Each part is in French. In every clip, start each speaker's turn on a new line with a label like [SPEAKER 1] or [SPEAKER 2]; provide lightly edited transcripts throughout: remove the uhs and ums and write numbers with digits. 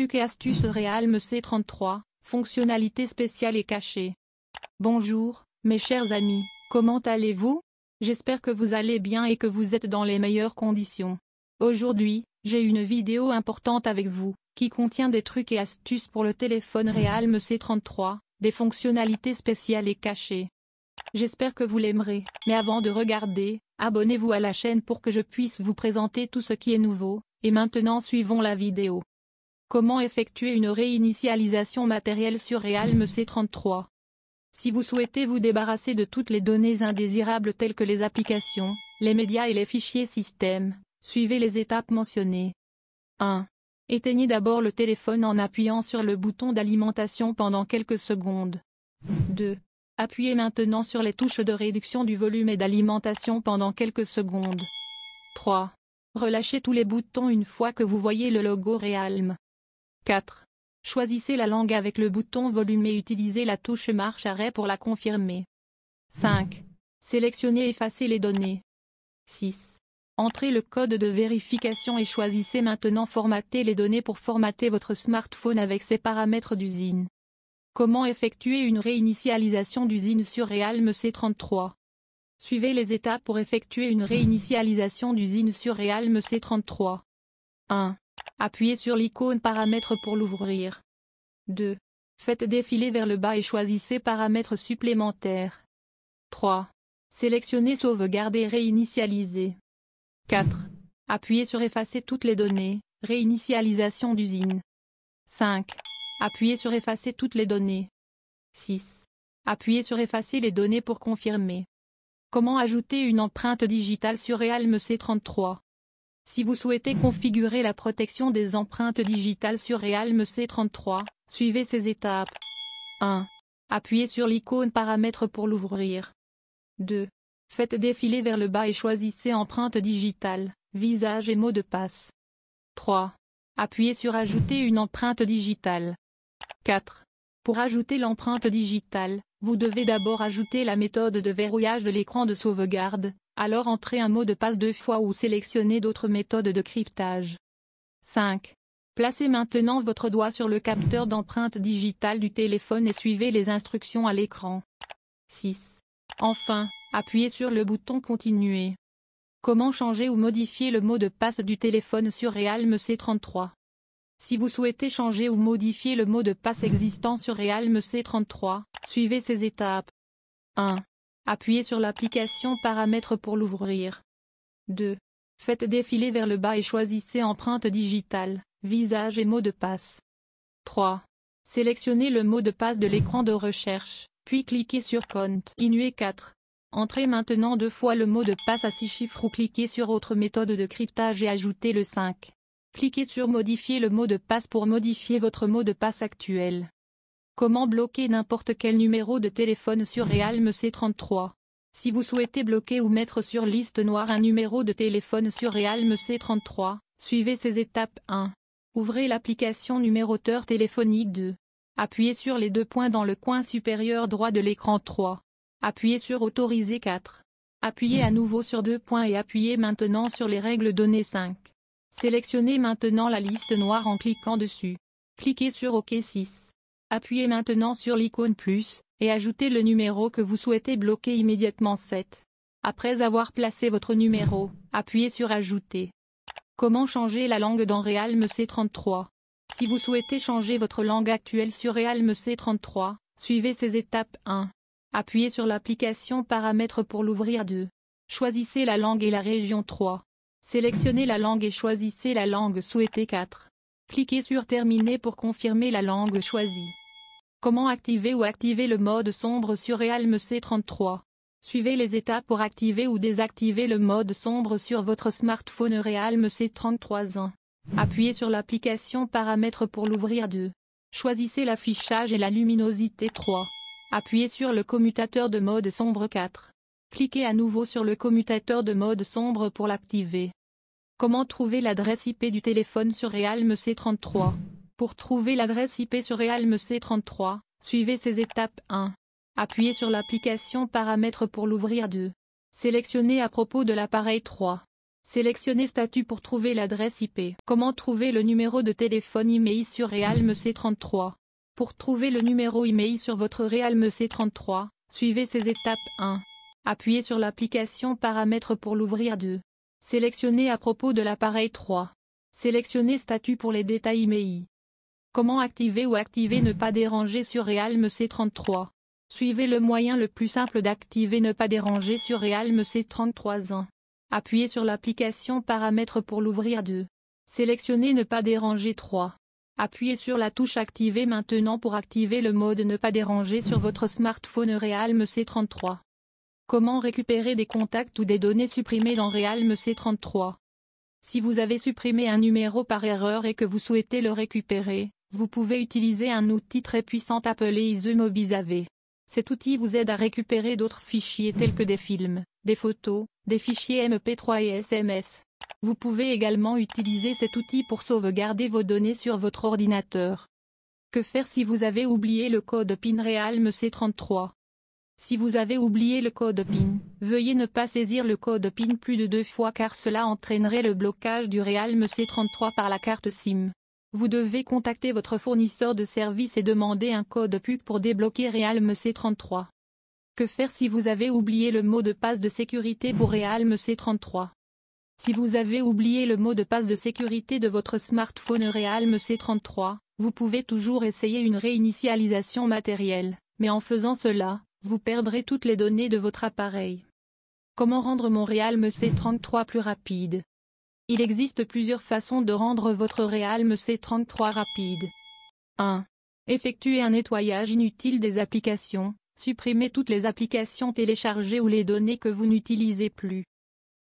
[SPEAKER 1] trucs et astuces Realme C33, fonctionnalités spéciales et cachées. Bonjour, mes chers amis, comment allez-vous? J'espère que vous allez bien et que vous êtes dans les meilleures conditions. Aujourd'hui, j'ai une vidéo importante avec vous, qui contient des trucs et astuces pour le téléphone Realme C33, des fonctionnalités spéciales et cachées. J'espère que vous l'aimerez, mais avant de regarder, abonnez-vous à la chaîne pour que je puisse vous présenter tout ce qui est nouveau, et maintenant suivons la vidéo. Comment effectuer une réinitialisation matérielle sur Realme C33? Si vous souhaitez vous débarrasser de toutes les données indésirables telles que les applications, les médias et les fichiers système, suivez les étapes mentionnées. 1. Éteignez d'abord le téléphone en appuyant sur le bouton d'alimentation pendant quelques secondes. 2. Appuyez maintenant sur les touches de réduction du volume et d'alimentation pendant quelques secondes. 3. Relâchez tous les boutons une fois que vous voyez le logo Realme. 4. Choisissez la langue avec le bouton volume et utilisez la touche marche arrêt pour la confirmer. 5. Sélectionnez effacer les données. 6. Entrez le code de vérification et choisissez maintenant formater les données pour formater votre smartphone avec ses paramètres d'usine. Comment effectuer une réinitialisation d'usine sur Realme C33? Suivez les étapes pour effectuer une réinitialisation d'usine sur Realme C33. 1. Appuyez sur l'icône paramètres pour l'ouvrir. 2. Faites défiler vers le bas et choisissez paramètres supplémentaires. 3. Sélectionnez sauvegarder et réinitialiser. 4. Appuyez sur effacer toutes les données, réinitialisation d'usine. 5. Appuyez sur effacer toutes les données. 6. Appuyez sur effacer les données pour confirmer. Comment ajouter une empreinte digitale sur Realme C33? Si vous souhaitez configurer la protection des empreintes digitales sur Realme C33, suivez ces étapes. 1. Appuyez sur l'icône paramètres pour l'ouvrir. 2. Faites défiler vers le bas et choisissez empreinte digitale, visage et mot de passe. 3. Appuyez sur ajouter une empreinte digitale. 4. Pour ajouter l'empreinte digitale, vous devez d'abord ajouter la méthode de verrouillage de l'écran de sauvegarde, alors entrez un mot de passe 2 fois ou sélectionnez d'autres méthodes de cryptage. 5. Placez maintenant votre doigt sur le capteur d'empreinte digitale du téléphone et suivez les instructions à l'écran. 6. Enfin, appuyez sur le bouton Continuer. Comment changer ou modifier le mot de passe du téléphone sur Realme C33? Si vous souhaitez changer ou modifier le mot de passe existant sur Realme C33, suivez ces étapes. 1. Appuyez sur l'application paramètres pour l'ouvrir. 2. Faites défiler vers le bas et choisissez empreinte digitale, visage et mot de passe. 3. Sélectionnez le mot de passe de l'écran de recherche, puis cliquez sur Continuer. 4. Entrez maintenant 2 fois le mot de passe à 6 chiffres ou cliquez sur autre méthode de cryptage et ajoutez le 5. Cliquez sur Modifier le mot de passe pour modifier votre mot de passe actuel. Comment bloquer n'importe quel numéro de téléphone sur Realme C33? Si vous souhaitez bloquer ou mettre sur liste noire un numéro de téléphone sur Realme C33, suivez ces étapes. 1. Ouvrez l'application numéroteur téléphonique. 2. Appuyez sur les 2 points dans le coin supérieur droit de l'écran. 3. Appuyez sur Autoriser. 4. Appuyez à nouveau sur 2 points et appuyez maintenant sur les règles données. 5. Sélectionnez maintenant la liste noire en cliquant dessus. Cliquez sur OK. 6. Appuyez maintenant sur l'icône plus, et ajoutez le numéro que vous souhaitez bloquer immédiatement. 7. Après avoir placé votre numéro, appuyez sur Ajouter. Comment changer la langue dans Realme C33? Si vous souhaitez changer votre langue actuelle sur Realme C33, suivez ces étapes. 1. Appuyez sur l'application paramètres pour l'ouvrir. 2. Choisissez la langue et la région. 3. Sélectionnez la langue et choisissez la langue souhaitée. 4. Cliquez sur Terminer pour confirmer la langue choisie. Comment activer ou activer le mode sombre sur Realme C33? Suivez les étapes pour activer ou désactiver le mode sombre sur votre smartphone Realme C33. 1. Appuyez sur l'application paramètres pour l'ouvrir. 2. Choisissez l'affichage et la luminosité. 3. Appuyez sur le commutateur de mode sombre. 4. Cliquez à nouveau sur le commutateur de mode sombre pour l'activer. Comment trouver l'adresse IP du téléphone sur Realme C33? Pour trouver l'adresse IP sur Realme C33, suivez ces étapes. 1. Appuyez sur l'application paramètres pour l'ouvrir. 2. Sélectionnez à propos de l'appareil. 3. Sélectionnez statut pour trouver l'adresse IP. Comment trouver le numéro de téléphone email sur Realme C33? Pour trouver le numéro email sur votre Realme C33, suivez ces étapes. 1. Appuyez sur l'application Paramètres pour l'ouvrir. 2. Sélectionnez à propos de l'appareil. 3. Sélectionnez statut pour les détails email. Comment activer ou activer ne pas déranger sur Realme C33? Suivez le moyen le plus simple d'activer ne pas déranger sur Realme C33. 1. Appuyez sur l'application Paramètres pour l'ouvrir. 2. Sélectionnez ne pas déranger. 3. Appuyez sur la touche Activer maintenant pour activer le mode ne pas déranger sur votre smartphone Realme C33. Comment récupérer des contacts ou des données supprimées dans Realme C33? Si vous avez supprimé un numéro par erreur et que vous souhaitez le récupérer, vous pouvez utiliser un outil très puissant appelé iMobizave. Cet outil vous aide à récupérer d'autres fichiers tels que des films, des photos, des fichiers MP3 et SMS. Vous pouvez également utiliser cet outil pour sauvegarder vos données sur votre ordinateur. Que faire si vous avez oublié le code PIN Realme C33? Si vous avez oublié le code PIN, veuillez ne pas saisir le code PIN plus de 2 fois car cela entraînerait le blocage du Realme C33 par la carte SIM. Vous devez contacter votre fournisseur de service et demander un code PUC pour débloquer Realme C33. Que faire si vous avez oublié le mot de passe de sécurité pour Realme C33? Si vous avez oublié le mot de passe de sécurité de votre smartphone Realme C33, vous pouvez toujours essayer une réinitialisation matérielle, mais en faisant cela, vous perdrez toutes les données de votre appareil. Comment rendre mon Realme C33 plus rapide? Il existe plusieurs façons de rendre votre Realme C33 rapide. 1. Effectuez un nettoyage inutile des applications, supprimez toutes les applications téléchargées ou les données que vous n'utilisez plus.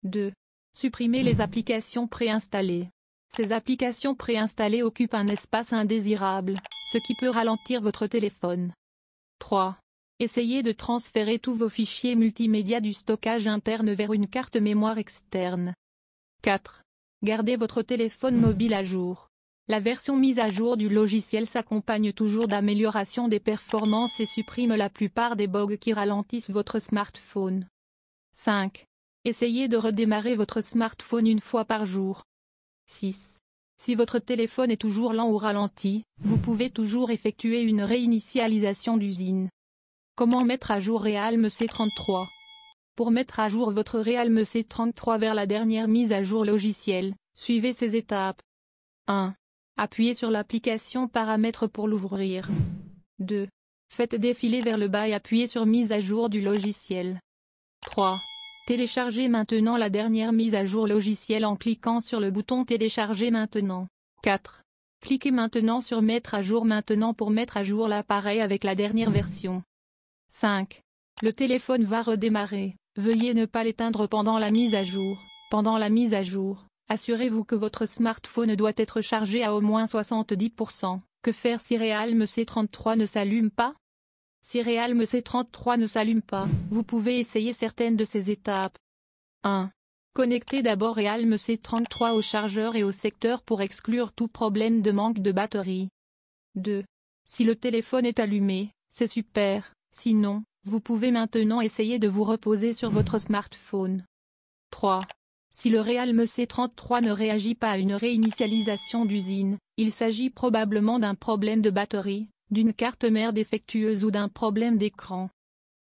[SPEAKER 1] 2. Supprimez les applications préinstallées. Ces applications préinstallées occupent un espace indésirable, ce qui peut ralentir votre téléphone. 3. Essayez de transférer tous vos fichiers multimédia du stockage interne vers une carte mémoire externe. 4. Gardez votre téléphone mobile à jour. La version mise à jour du logiciel s'accompagne toujours d'améliorations des performances et supprime la plupart des bugs qui ralentissent votre smartphone. 5. Essayez de redémarrer votre smartphone une fois par jour. 6. Si votre téléphone est toujours lent ou ralenti, vous pouvez toujours effectuer une réinitialisation d'usine. Comment mettre à jour Realme C33? Pour mettre à jour votre Realme C33 vers la dernière mise à jour logicielle, suivez ces étapes. 1. Appuyez sur l'application Paramètres pour l'ouvrir. 2. Faites défiler vers le bas et appuyez sur Mise à jour du logiciel. 3. Téléchargez maintenant la dernière mise à jour logicielle en cliquant sur le bouton Télécharger maintenant. 4. Cliquez maintenant sur Mettre à jour maintenant pour mettre à jour l'appareil avec la dernière version. 5. Le téléphone va redémarrer. Veuillez ne pas l'éteindre pendant la mise à jour. Pendant la mise à jour, assurez-vous que votre smartphone doit être chargé à au moins 70%. Que faire si Realme C33 ne s'allume pas? Si Realme C33 ne s'allume pas, vous pouvez essayer certaines de ces étapes. 1. Connectez d'abord Realme C33 au chargeur et au secteur pour exclure tout problème de manque de batterie. 2. Si le téléphone est allumé, c'est super, sinon, vous pouvez maintenant essayer de vous reposer sur votre smartphone. 3. Si le Realme C33 ne réagit pas à une réinitialisation d'usine, il s'agit probablement d'un problème de batterie, d'une carte mère défectueuse ou d'un problème d'écran.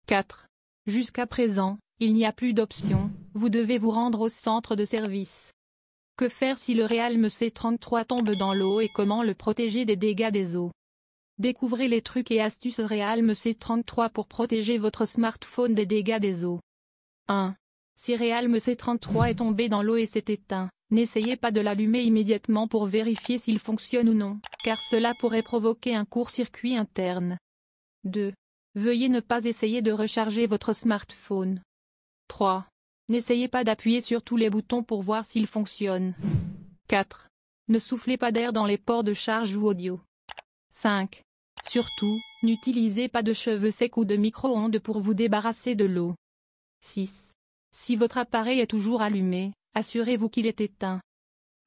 [SPEAKER 1] 4. Jusqu'à présent, il n'y a plus d'option, vous devez vous rendre au centre de service. Que faire si le Realme C33 tombe dans l'eau et comment le protéger des dégâts des eaux? Découvrez les trucs et astuces Realme C33 pour protéger votre smartphone des dégâts des eaux. 1. Si Realme C33 est tombé dans l'eau et s'est éteint, n'essayez pas de l'allumer immédiatement pour vérifier s'il fonctionne ou non, car cela pourrait provoquer un court-circuit interne. 2. Veuillez ne pas essayer de recharger votre smartphone. 3. N'essayez pas d'appuyer sur tous les boutons pour voir s'ils fonctionnent. 4. Ne soufflez pas d'air dans les ports de charge ou audio. 5. Surtout, n'utilisez pas de cheveux secs ou de micro-ondes pour vous débarrasser de l'eau. 6. Si votre appareil est toujours allumé, assurez-vous qu'il est éteint.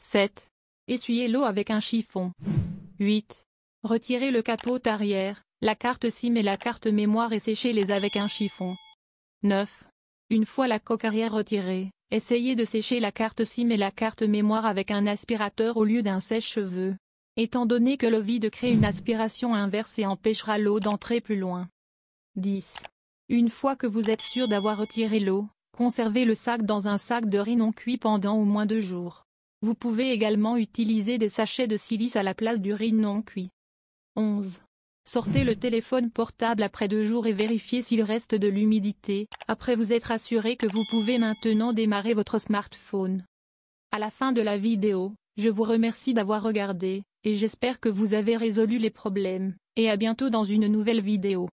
[SPEAKER 1] 7. Essuyez l'eau avec un chiffon. 8. Retirez le capot arrière, la carte SIM et la carte mémoire et séchez-les avec un chiffon. 9. Une fois la coque arrière retirée, Essayez de sécher la carte SIM et la carte mémoire avec un aspirateur au lieu d'un sèche-cheveux. Étant donné que le vide crée une aspiration inverse et empêchera l'eau d'entrer plus loin. 10. Une fois que vous êtes sûr d'avoir retiré l'eau, conservez le sac dans un sac de riz non cuit pendant au moins 2 jours. Vous pouvez également utiliser des sachets de silice à la place du riz non cuit. 11. Sortez le téléphone portable après 2 jours et vérifiez s'il reste de l'humidité, après vous être assuré que vous pouvez maintenant démarrer votre smartphone. À la fin de la vidéo, je vous remercie d'avoir regardé, et j'espère que vous avez résolu les problèmes, et à bientôt dans une nouvelle vidéo.